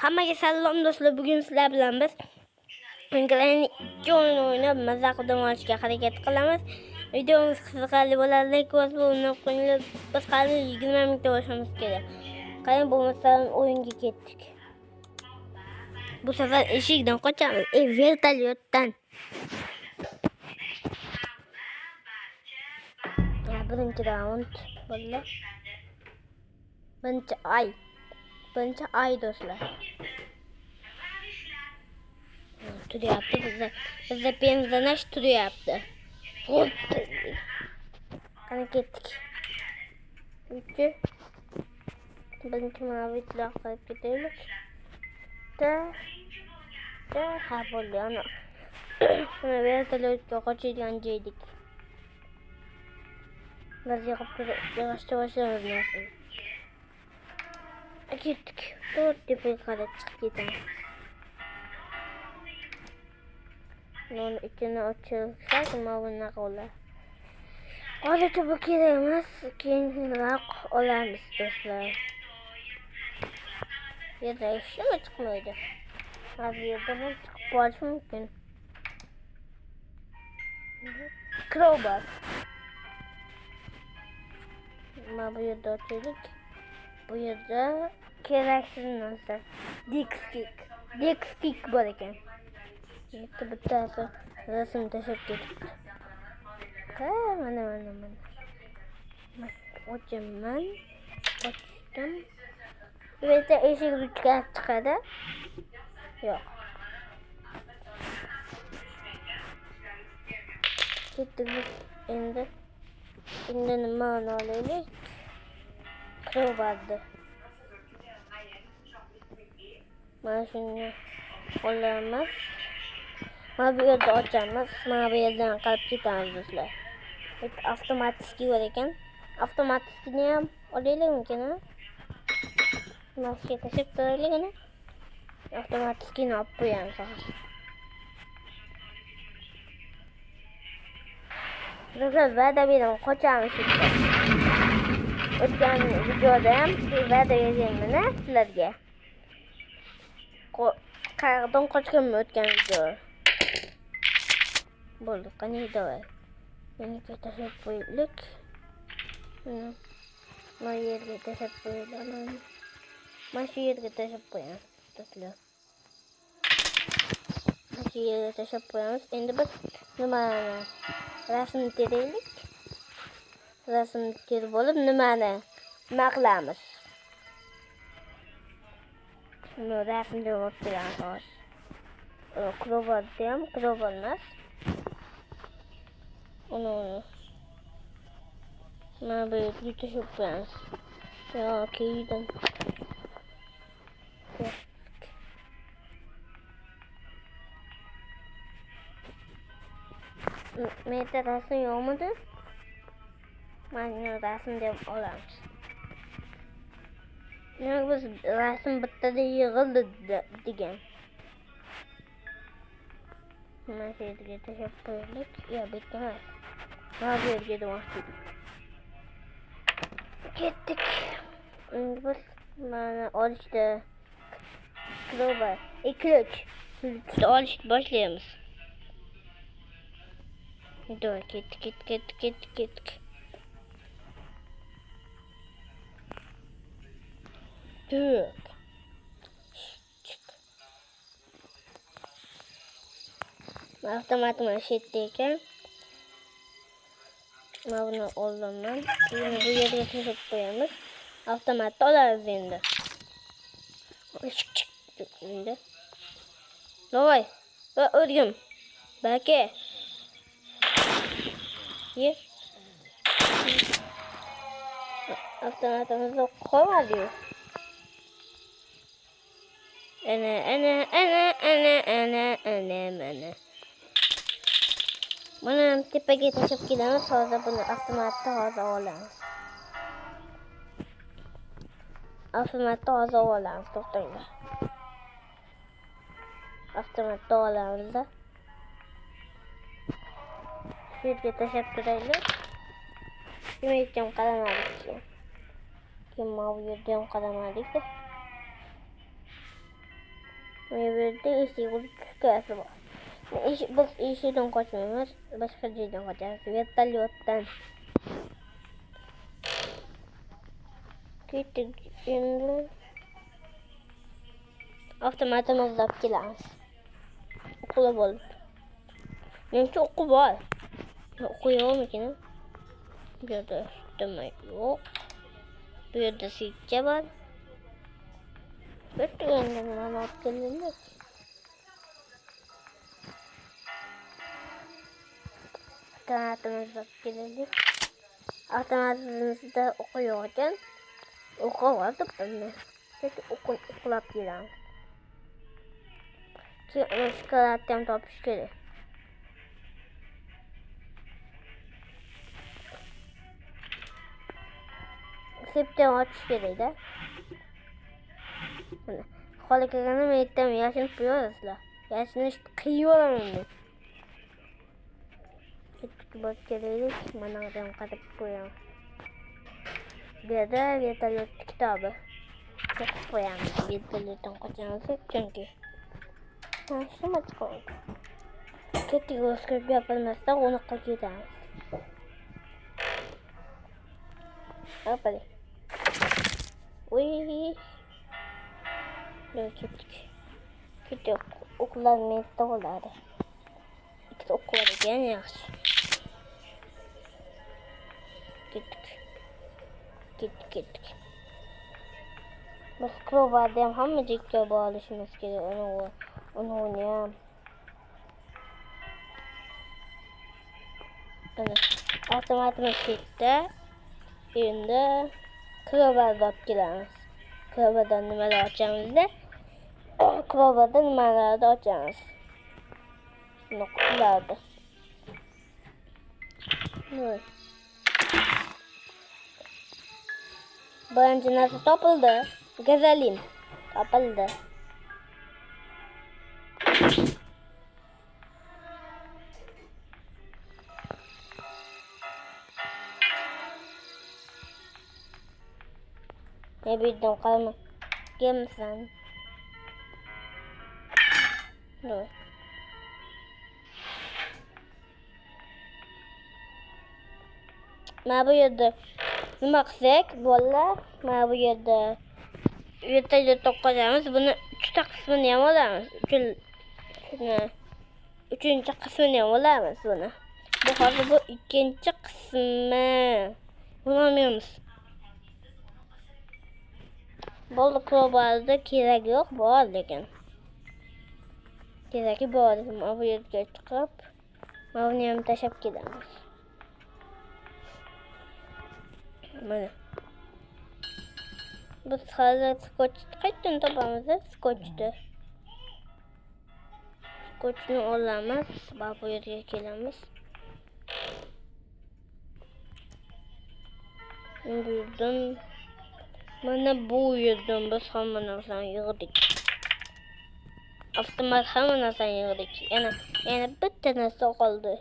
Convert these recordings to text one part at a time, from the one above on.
Hammaga salom do'stlar. Bugun sizlar bilan biz Minecraft'ni 2 o'yin o'ynab maza qilib olishga harakat qilamiz. Videomiz qiziqarli bo'ladi. Like bosib o'ynab qo'yinglar. Biz hali 20 mingta bo'lishimiz kerak. Qani bo'lmasam o'yinga ketdik. Bu safar eshikdan qochamiz. Vertolyotdan. Ya birinchi raund bo'ldi. Birinchi ay do'stlar. Turyapti bizda benzinash turyapti. Qani ketdik. Birinchi mavitlar qilib ketaylik. Ha bo'ldi ana. Mana vertolyotga qochadigan joydik. Biz yavash-yavash narsa. Ketdik. To'rt tepaga qarab chiqib ketamiz. Bunun içine açılsak mavuna qolar. Hozircha bu kerak emas, keyinroq olamiz do'stlar. Yerda hech nima chiqmaydi. Hozir yerdan chiqib qolishi mumkin. Crowbar. Mana bu yerda ochaylik. Bu yerda keraksiz narsa. Dexkick bor ekan. Bittasi rasm tashlab ketibdi. Mana. Ochdim. Bu yerda eshik ruchkasi chiqadi. Yo'q. Ketdik endi. Endi nimani olaylik? Crowbarni. Mana shuni olamiz. Mana bu yerda ochamiz. Mana bu yerdan qilib ketamiz do'stlar. Bu avtomatik bor ekan. Avtomatikni ham olaylikmi? Mashga tashib turaylikmi? Avtomatikni olib qo'yamiz. Do'stlar, va'da beraman, qochamiz sizga. O'tgan videoda ham va'da berganman sizlarga. Qayerdan qochganman o'tgan video. Bo'ldi, qani davay. Meni tashab qo'yaylik. Mana yerga tashab qo'yaylik. Mana shu yerga tashab qo'yamiz do'stlar. Mana shu yerga tashab qo'yamiz. Endi biz nimani rasmni teraylik. Rasmni terib olib nima qilamiz? Buni rasmga olib qo'yamiz. Crowbar emas. Mana bu yerga tashab qo'yamiz. Keyin menda rasm yo'qmidi? Mana rasm deb olamiz. Nima biz rasm bittada yig'ildi degan. Mana shu yerga tashab qo'yaylik. Yo, bitta emas. Mana bu yerga demoqchi. Ketdik. Endi biz mana olishda crowbar, ключ olishni boshlaymiz. Dur, ketdik. Dur. Avtomatik mana shu yerda ekan. Mana buni oldim men. Buni bu yerga tashib qo'yamiz. Avtomatni olamiz endi. Endi. Voy, o'rgim. Baka. Ye. Avtomatimizni qo'yadi. Ana. Buni tepaga tashib kelamiz. Hozir buni avtomatni olamiz. To'xtanglar. Avtomatni olamiz. Shu yerga tashib turaylik. Kim qaramadik. Kim bu yerda ham qaramadik. Bu yerda eshik tushkasi bor. Biz eshikdan qochmaymiz, boshqa joydan qochamiz. Vertolyotdan. Ketdik endi. Avtomatimizni olib kelamiz. O'qib olib. Menimcha o'qib bor. O'qiyapmikin? Bu yerda nima yo'q. Bu yerda sikka bor. Bitta endi nimani olib keldingiz? Avtomatimizni olib keldik. Avtomatimizda o'qi yo'q ekan. O'qi bor debman. Keyin o'qlab kelamiz. Keyin shikolatni ham topish kerak. Sepdan ochish kerak-da. Mana holi kelganda men aytdim, yashinib qo'yasizlar. Yashinishni qiyoraman men. Ketdik bor kerak. Mana ham qarab qo'yamiz. Bu yerda vertolyot kitobi. O'qib qo'yamiz. Vertolyotdan qochamiz chunki. Nima qildi? Ketdik o'zga gapirmasdan unaqa ketamiz. Hoppa. Uy. Ketdik. Ketdik. O'qlar menda bo'ladi. Ikkita o'q bor ekan, yaxshi. Ketdik. Biz klubda ham hamma joyga borishimiz kerak. Uni ham. Ana, avtomatimiz ketdi. Endi klubga olib kelamiz. Klubdan nimalar ochamiz-da? Klubdan nimalarni ochamiz? Nuqtalarni. Birinchi narsa topildi. Gazolin topildi. Ne bildim kalma. Gelmesin. Dur. Ma bu yerda nima qilsak bolalar? Ma bu yerda vertolyotda qo'yamiz. Buni 3 ta qismini ham olamiz. Uchinchi qismini ham olamiz buni. Bu hozir bu ikkinchi qismi. Buni olmaymiz. Bo'ldi, klubada kerak yo'q, bor lekin. Keragi bor. Mana bu yerga chiqib, buni ham tashab ketamiz. Mana. Biz hozir skotchni qayerdan topamiz? Skotchni olamiz, mana bu yerga kelamiz. Mana bu yerdan biz hamma narsani yig'dik. Avtomat hamma narsani yig'dik. Yana bitta narsa qoldi.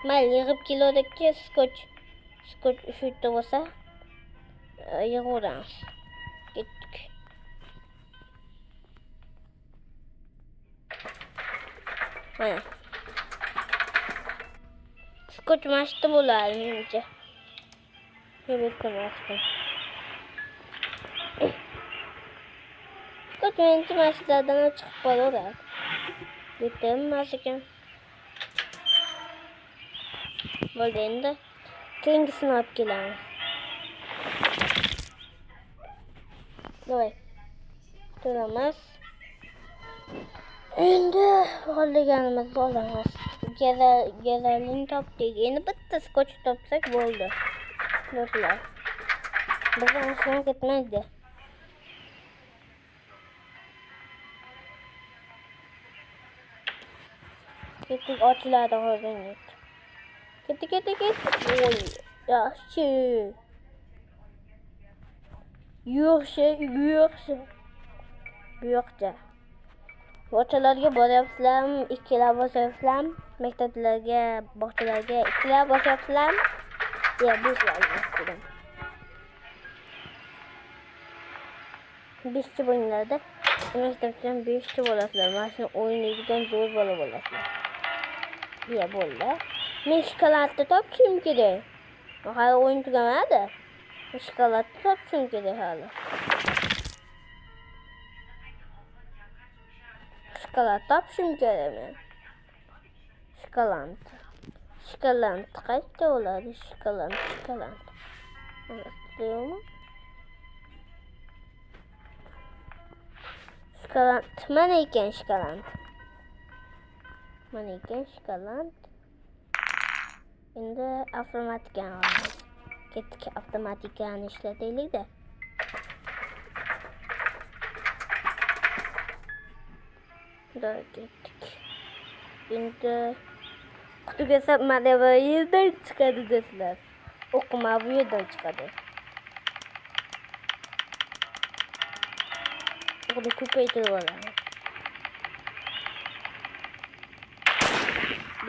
Mal yig'ib keldik-ki, skotch shu yerda bo'lsa, yig'averamiz. Ketdik. Mana. Skotch mashta bo'ladi menimcha. Skotch menimcha mashtadan chiqib qolaveradi. Yetilmas ekan. Bo'ldi endi. Keyingisini olib kelamiz. Voy. Turamiz. Endi olganimizni olamiz. Gazolin topdik. Endi bitta skotch topsak bo'ldi. Do'stlar. Bizdan ishlar ketmaydi. Ketdik, ochiladi hozir. Ketdik. Oy, yaxshi. Yo'qcha. Bog'chalarga boryapsizlarmi? Ikkilab bosyapsizlarmi? Maktablarga, bog'chalarga ikkilab bosyapsizlarmi? Ya, 5 istedim. 5'chi o'yinlarda maktabdan 5'chi bo'lasizlar. Mana shuni o'ynaydigan zo'r bola bo'lasizlar. Iya bo'ldi. Men shokoladni topishim kerak. Hali o'yin tugamadi. Shokoladni topishim kerak hali. Shokolad topishim kerak men. Shokolad qayerda bo'ladi? Shokolad. Yo'qmi? Shokolad mana ekan shokolad. Endi avtomatikani olamiz. Ketdik, avtomatikani ishlataylik-da. Ketdik. Endi qutiga sapmada bu yerdan chiqadi do'stlar. O'qima bu yerdan chiqadi. Buni ko'paytirib olamiz.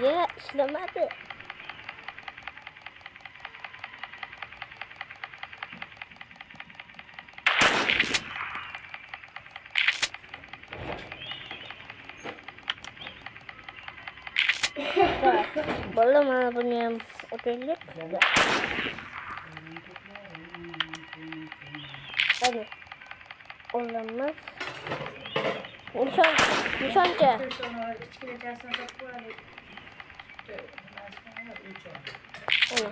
Ya, ishlamadi. Boleh mana punya otolik. Hadi. Olamaz. Nişanca. Onu.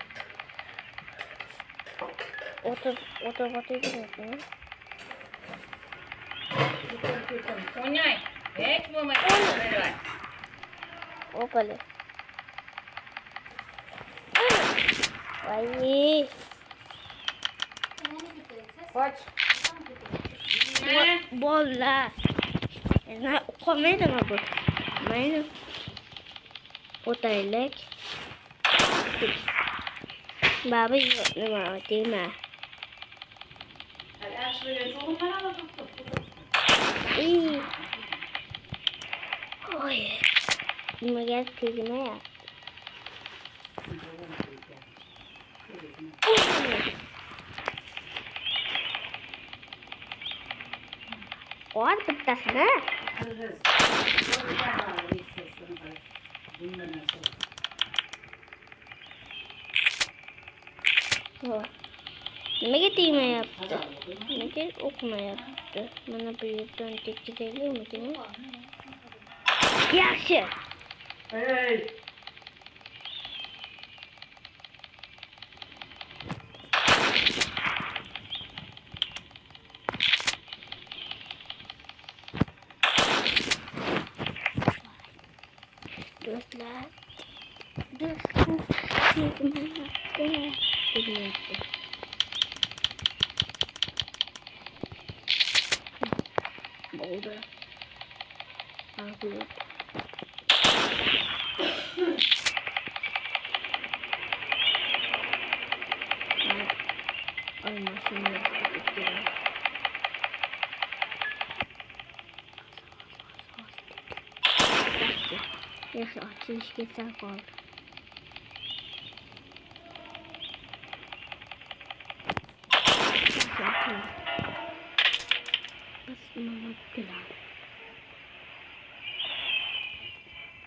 Otur batıyor. Oynay. Hiç bu maçları var. Opale. Ay. Kaç. Bola. Ne komedi mi bu? Benim otolik. Baba yok ne var değil mi? İyi. Oy. Bunu gel kızıma ya. Var bittasini. Nimaga tegmayapti? Nimaga o'qimayapti? Mana bu yerdan tekshiraylikmi? Yaxshi. Hey. Do'stlar. Oldu. Aldım. Olmasın. Yaxshi, ochishga ketsa qoldi.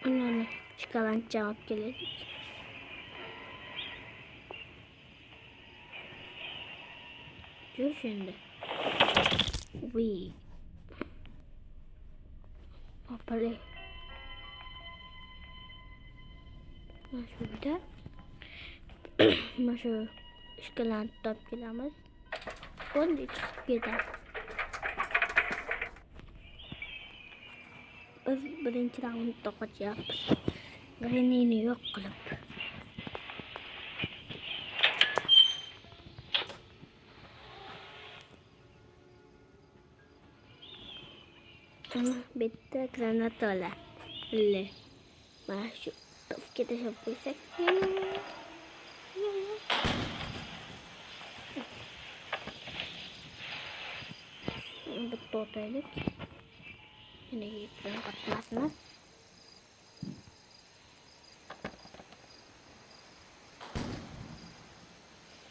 Ana shokolad javob keladi. Ko'r endi. Opale. Mana shunda mana shu shokoladni topib kelamiz. Qo'lni chiqib ketadi. Biz birinchi raundda qochyapmiz. Grenini yo'q qilib. Bitta granat oladi. Mana shu topga tashlab qo'ysak. Bitta o'taylik. Yana yetgan qatmasmi?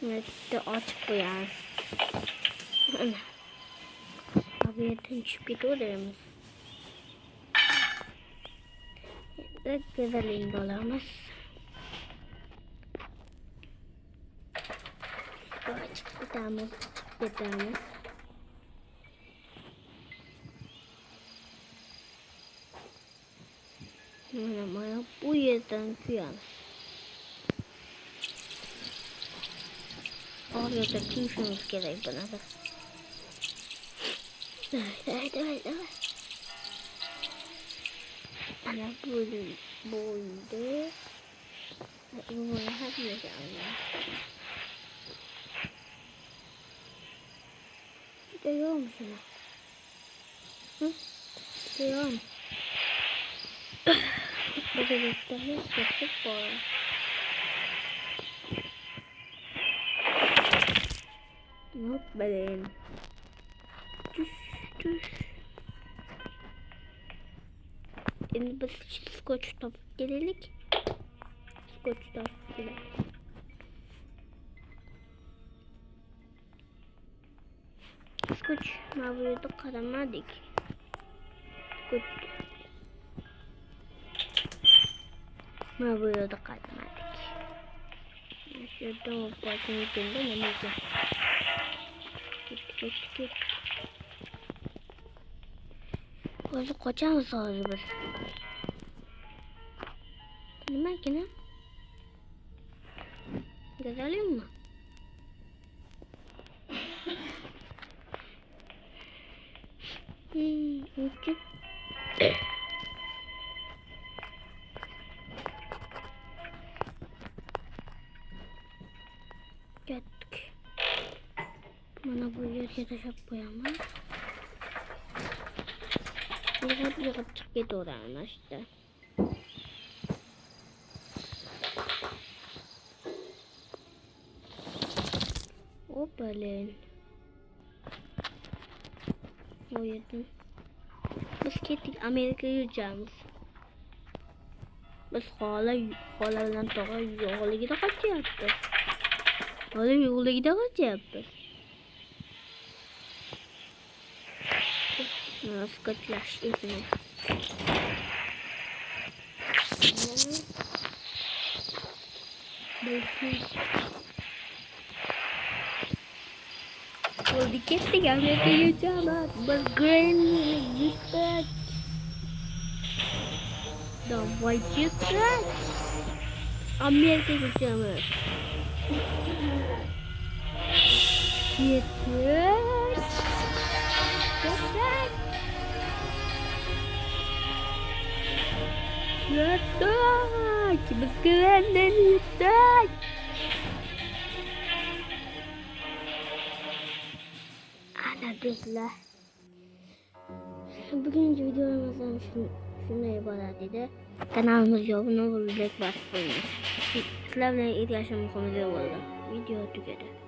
Bitta ochib qo'yamiz. yerden çıkıp gidiyoruz. Şimdi güzelliğinde olamaz. Açık bir tane. Ama bu yerden kıyam. Oraya da düşmemiz gerek bana da. Evet. Ana böyle. Bu her yerde alıyor. Görüyor musun? Hı? Görüyor musun? Bu bebekleri çok var. Yok benim. Düş. Şimdi biz skoç top gelelik. Skoç top gelelik. Skoç mavruyu da karamadık. Skoç mavruyu da karamadık. Şurada o bakın içinde ne var? Git. Burası koca mı soruyor? Ne makine? Gezelim mi? Uçuk. Geldik. Bana bu yer yatacak boyama. Yıkıp çık git oradan işte. Hoppalın. O yerden. Biz gittik Amerika'ya yürüyeceğiz. Biz hala bilen toğa yola gideceğiz. Hala yola gideceğiz. Nasıl kaçlaş izini. Well, we get the America YouTube, but green you said the white you said America YouTube. Yeter. Biz güvenden yeter. Arkadaşlar. Bugünkü videomuzdan şuna ibaret idi. Kanalımıza abone olmayı, like basmayı. Sizlerle ilk yaşam konusu oldu. Video tükedi.